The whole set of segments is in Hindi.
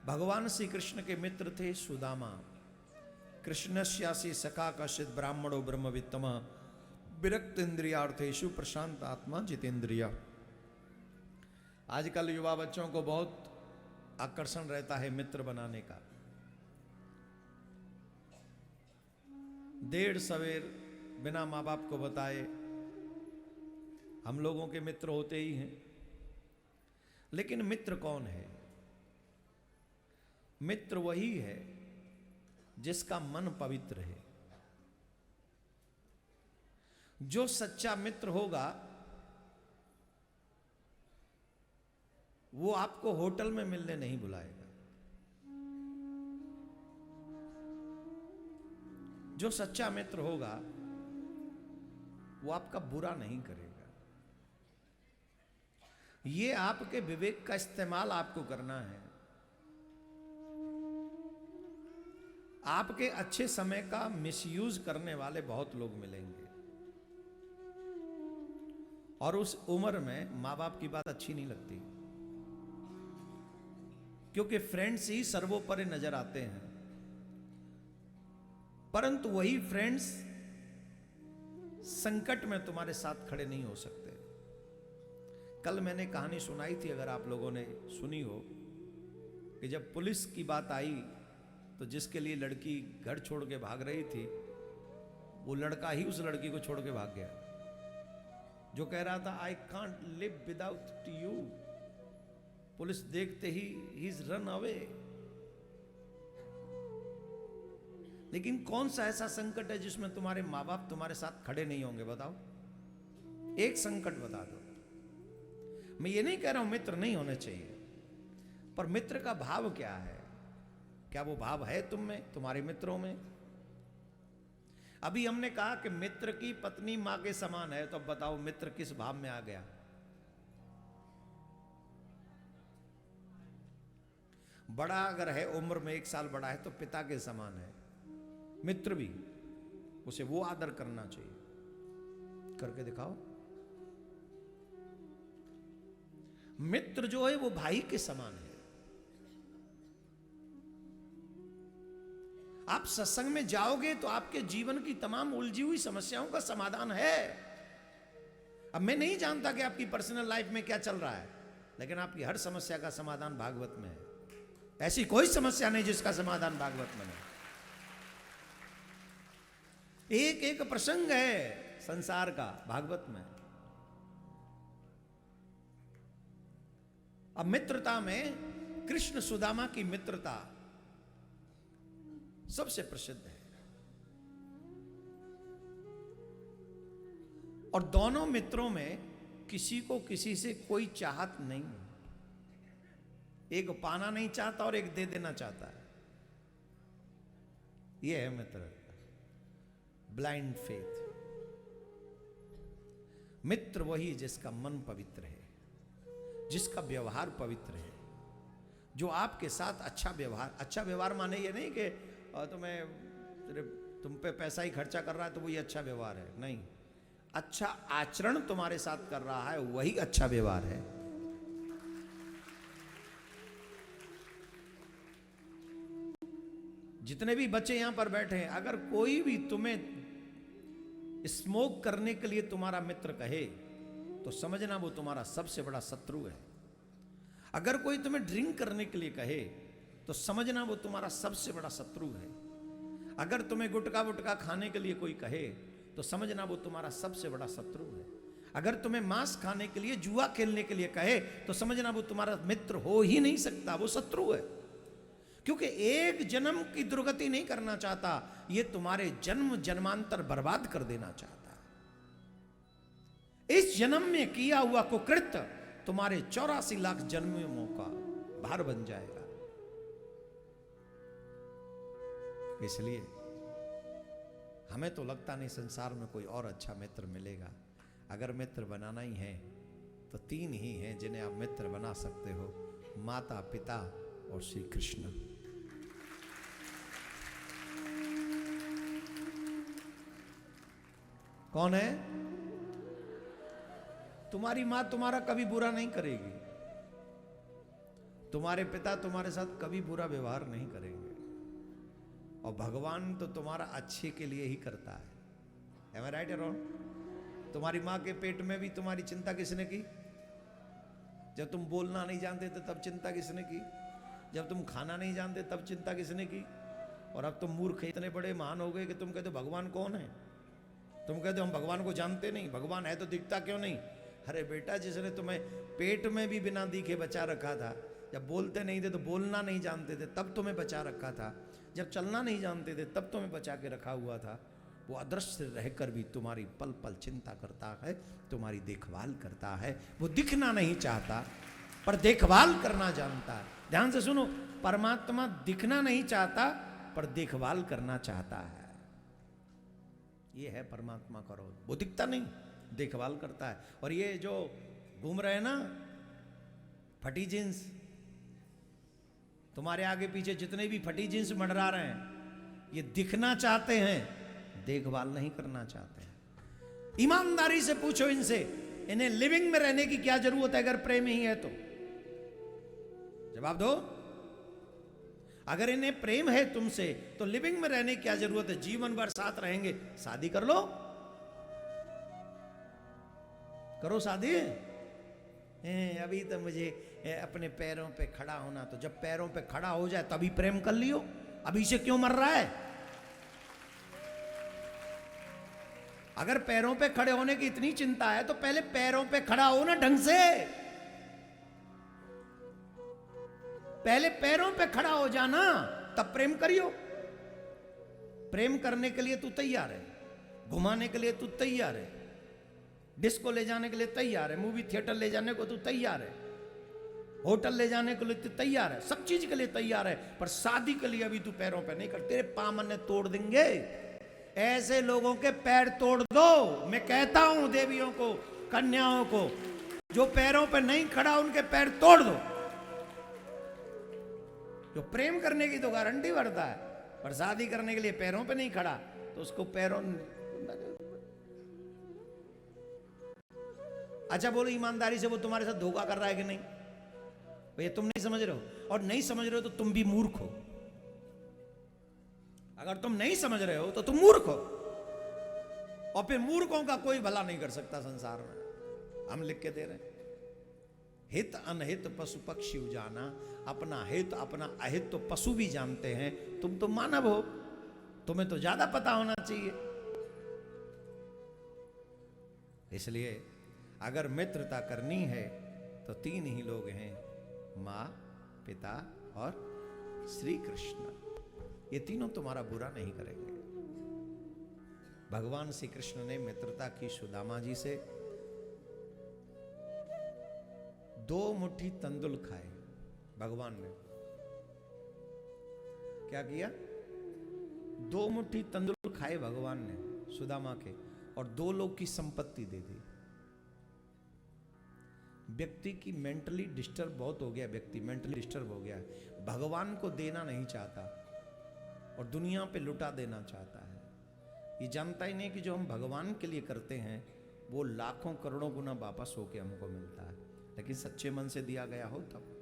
भगवान श्री कृष्ण के मित्र थे सुदामा। कृष्णस्यासि सखा कश्चित ब्राह्मणो ब्रह्मवित्तम विरक्त इंद्रियार्थेषु प्रशांत आत्मा जितेंद्रिय। आजकल युवा बच्चों को बहुत आकर्षण रहता है मित्र बनाने का। देर सवेर बिना माँ बाप को बताए हम लोगों के मित्र होते ही हैं। लेकिन मित्र कौन है? मित्र वही है जिसका मन पवित्र है। जो सच्चा मित्र होगा वो आपको होटल में मिलने नहीं बुलाएगा। जो सच्चा मित्र होगा वो आपका बुरा नहीं करेगा। ये आपके विवेक का इस्तेमाल आपको करना है। आपके अच्छे समय का मिसयूज करने वाले बहुत लोग मिलेंगे और उस उम्र में मां बाप की बात अच्छी नहीं लगती, क्योंकि फ्रेंड्स ही सर्वोपरि नजर आते हैं। परंतु वही फ्रेंड्स संकट में तुम्हारे साथ खड़े नहीं हो सकते। कल मैंने कहानी सुनाई थी, अगर आप लोगों ने सुनी हो, कि जब पुलिस की बात आई तो जिसके लिए लड़की घर छोड़ के भाग रही थी वो लड़का ही उस लड़की को छोड़ के भाग गया, जो कह रहा था I can't live without you. Police देखते ही इज रन अवे। लेकिन कौन सा ऐसा संकट है जिसमें तुम्हारे माँ बाप तुम्हारे साथ खड़े नहीं होंगे? बताओ, एक संकट बता दो। मैं ये नहीं कह रहा हूं मित्र नहीं होने चाहिए, पर मित्र का भाव क्या है? क्या वो भाव है तुम में, तुम्हारे मित्रों में? अभी हमने कहा कि मित्र की पत्नी मां के समान है, तो अब बताओ मित्र किस भाव में आ गया? बड़ा अगर है, उम्र में 1 साल बड़ा है, तो पिता के समान है। मित्र भी, उसे वो आदर करना चाहिए। करके दिखाओ। मित्र जो है वो भाई के समान है। आप सत्संग में जाओगे तो आपके जीवन की तमाम उलझी हुई समस्याओं का समाधान है। अब मैं नहीं जानता कि आपकी पर्सनल लाइफ में क्या चल रहा है, लेकिन आपकी हर समस्या का समाधान भागवत में है। ऐसी कोई समस्या नहीं जिसका समाधान भागवत में नहीं। एक एक प्रसंग है संसार का भागवत में। अब मित्रता में कृष्ण सुदामा की मित्रता सबसे प्रसिद्ध है, और दोनों मित्रों में किसी को किसी से कोई चाहत नहीं है। एक पाना नहीं चाहता और एक दे देना चाहता है। यह है मित्रता, ब्लाइंड फेथ। मित्र वही जिसका मन पवित्र है, जिसका व्यवहार पवित्र है, जो आपके साथ अच्छा व्यवहार माने ये नहीं कि तुम पे पैसा ही खर्चा कर रहा है तो वही अच्छा व्यवहार है, नहीं। अच्छा आचरण तुम्हारे साथ कर रहा है वही अच्छा व्यवहार है। जितने भी बच्चे यहां पर बैठे हैं, अगर कोई भी तुम्हें स्मोक करने के लिए तुम्हारा मित्र कहे तो समझना वो तुम्हारा सबसे बड़ा शत्रु है। अगर कोई तुम्हें ड्रिंक करने के लिए कहे तो समझना वो तुम्हारा सबसे बड़ा शत्रु है। अगर तुम्हें गुटखा खाने के लिए कोई कहे तो समझना वो तुम्हारा सबसे बड़ा शत्रु है। अगर तुम्हें मांस खाने के लिए, जुआ खेलने के लिए कहे तो समझना वो तुम्हारा मित्र हो ही नहीं सकता, वो शत्रु है। क्योंकि एक जन्म की दुर्गति नहीं करना चाहता, ये तुम्हारे जन्म जन्मांतर बर्बाद कर देना चाहता है। इस जन्म में किया हुआ कुकृत्य तुम्हारे 84 लाख जन्मों का भार बन जाएगा। इसलिए हमें तो लगता नहीं संसार में कोई और अच्छा मित्र मिलेगा। अगर मित्र बनाना ही है तो 3 ही हैं जिन्हें आप मित्र बना सकते हो, माता, पिता और श्री कृष्ण। कौन है? तुम्हारी मां तुम्हारा कभी बुरा नहीं करेगी, तुम्हारे पिता तुम्हारे साथ कभी बुरा व्यवहार नहीं करेंगे, और भगवान तो तुम्हारा अच्छे के लिए ही करता है। Am I right or wrong? तुम्हारी माँ के पेट में भी तुम्हारी चिंता किसने की? जब तुम बोलना नहीं जानते थे तब चिंता किसने की? जब तुम खाना नहीं जानते तब चिंता किसने की? और अब तुम मूर्ख इतने बड़े महान हो गए कि तुम कहते हो भगवान कौन है? तुम कहते हो हम भगवान को जानते नहीं, भगवान है तो दिखता क्यों नहीं? अरे बेटा, जिसने तुम्हें पेट में भी बिना दिखे बचा रखा था, जब बोलते नहीं थे तो बोलना नहीं जानते थे तब तुम्हें बचा रखा था, जब चलना नहीं जानते थे तब तुम्हें बचा के रखा हुआ था, वो अदृश्य रहकर भी तुम्हारी पल पल चिंता करता है, तुम्हारी देखभाल करता है। वो दिखना नहीं चाहता पर देखभाल करना जानता है। ध्यान से सुनो, परमात्मा दिखना नहीं चाहता पर देखभाल करना चाहता है। ये है परमात्मा का रोल। वो दिखता नहीं, देखभाल करता है। और ये जो घूम रहे हैं ना फटी जींस, तुम्हारे आगे पीछे जितने भी फटी जींस मंडरा रहे हैं, ये दिखना चाहते हैं, देखभाल नहीं करना चाहते हैं। ईमानदारी से पूछो इनसे, इन्हें लिविंग में रहने की क्या जरूरत है अगर प्रेम ही है तो? जवाब दो। अगर इन्हें प्रेम है तुमसे तो लिविंग में रहने की क्या जरूरत है? जीवन भर साथ रहेंगे, शादी कर लो, करो शादी। अभी तो मुझे अपने पैरों पे खड़ा होना, तो जब पैरों पे खड़ा हो जाए तभी प्रेम कर लियो, अभी से क्यों मर रहा है? अगर पैरों पे खड़े होने की इतनी चिंता है तो पहले पैरों पे खड़ा हो ना ढंग से, पहले पैरों पे खड़ा हो जाना, तब प्रेम करियो। प्रेम करने के लिए तू तैयार है, घुमाने के लिए तू तैयार है, डिस्को ले जाने के लिए तैयार है, मूवी थिएटर ले जाने को तू तैयार है, होटल ले जाने के लिए तू तैयार है, सब चीज के लिए तैयार है, पर शादी के लिए अभी तू पैरों पे नहीं कर। तेरे पामन तोड़ देंगे, ऐसे लोगों के पैर तोड़ दो। मैं कहता हूं देवियों को, कन्याओं को, जो पैरों पे नहीं खड़ा उनके पैर तोड़ दो। जो प्रेम करने की तो गारंटी भरता है, पर शादी करने के लिए पैरों पे नहीं खड़ा तो उसको पैरों। अच्छा बोलो ईमानदारी से, वो तुम्हारे साथ धोखा कर रहा है कि नहीं? भैया तुम नहीं समझ रहे हो, और नहीं समझ रहे हो तो तुम भी मूर्ख हो। अगर तुम नहीं समझ रहे हो तो तुम मूर्ख हो, और फिर मूर्खों का कोई भला नहीं कर सकता संसार में। हम लिख के दे रहे हैं, हित अनहित पशु पक्षी जाना, अपना हित अपना अहित तो पशु भी जानते हैं, तुम तो मानव हो, तुम्हें तो ज्यादा पता होना चाहिए। इसलिए अगर मित्रता करनी है तो तीन ही लोग हैं, माँ, पिता और श्री कृष्ण। ये तीनों तुम्हारा बुरा नहीं करेंगे। भगवान श्री कृष्ण ने मित्रता की सुदामा जी से। 2 मुट्ठी तंदुल खाए भगवान ने। क्या किया? 2 मुट्ठी तंदुल खाए भगवान ने सुदामा के, और 2 लोग की संपत्ति दे दी। व्यक्ति की मेंटली डिस्टर्ब बहुत हो गया, व्यक्ति मेंटली डिस्टर्ब हो गया, भगवान को देना नहीं चाहता और दुनिया पे लुटा देना चाहता है। ये जानता ही नहीं कि जो हम भगवान के लिए करते हैं वो लाखों करोड़ों गुना वापस होके हमको मिलता है, लेकिन सच्चे मन से दिया गया हो तब।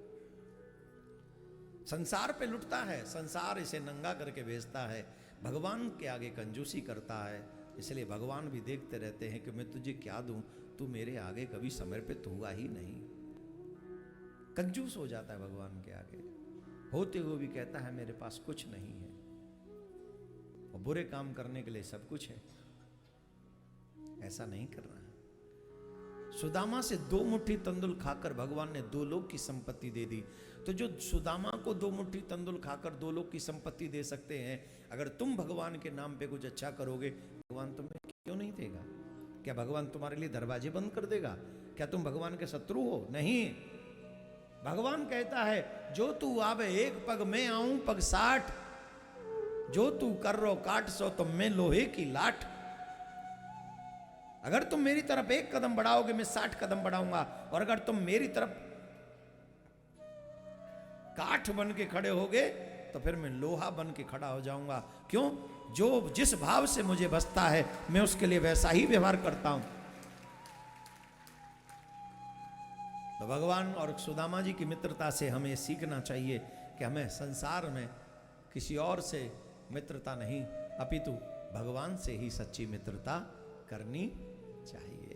संसार पे लुटता है, संसार इसे नंगा करके भेजता है, भगवान के आगे कंजूसी करता है। इसलिए भगवान भी देखते रहते हैं कि मैं तुझे क्या दूं, तू मेरे आगे कभी समर्पित हुआ ही नहीं। कंजूस हो जाता है भगवान के आगे, होते हुए भी कहता है मेरे पास कुछ नहीं है, और बुरे काम करने के लिए सब कुछ है। ऐसा नहीं करना है। सुदामा से 2 मुट्ठी तंदुल खाकर भगवान ने 2 लोग की संपत्ति दे दी। तो जो सुदामा को 2 मुट्ठी तंदुल खाकर 2 लोग की संपत्ति दे सकते हैं, अगर तुम भगवान के नाम पे कुछ अच्छा करोगे, भगवान तुम्हें क्यों नहीं देगा? क्या भगवान तुम्हारे लिए दरवाजे बंद कर देगा? क्या तुम भगवान के शत्रु हो? नहीं। भगवान कहता है जो तू आवे एक पग मैं आऊं पग 60, जो तू कर रो काट सो तुम मैं लोहे की लाठ। अगर तुम मेरी तरफ 1 कदम बढ़ाओगे मैं 60 कदम बढ़ाऊंगा, और अगर तुम मेरी तरफ काठ बन के खड़े होगे तो फिर मैं लोहा बन के खड़ा हो जाऊंगा। क्यों? जो जिस भाव से मुझे बसता है मैं उसके लिए वैसा ही व्यवहार करता हूं। तो तो भगवान और सुदामा जी की मित्रता से हमें सीखना चाहिए कि हमें संसार में किसी और से मित्रता नहीं, अपितु भगवान से ही सच्ची मित्रता करनी चाहिए।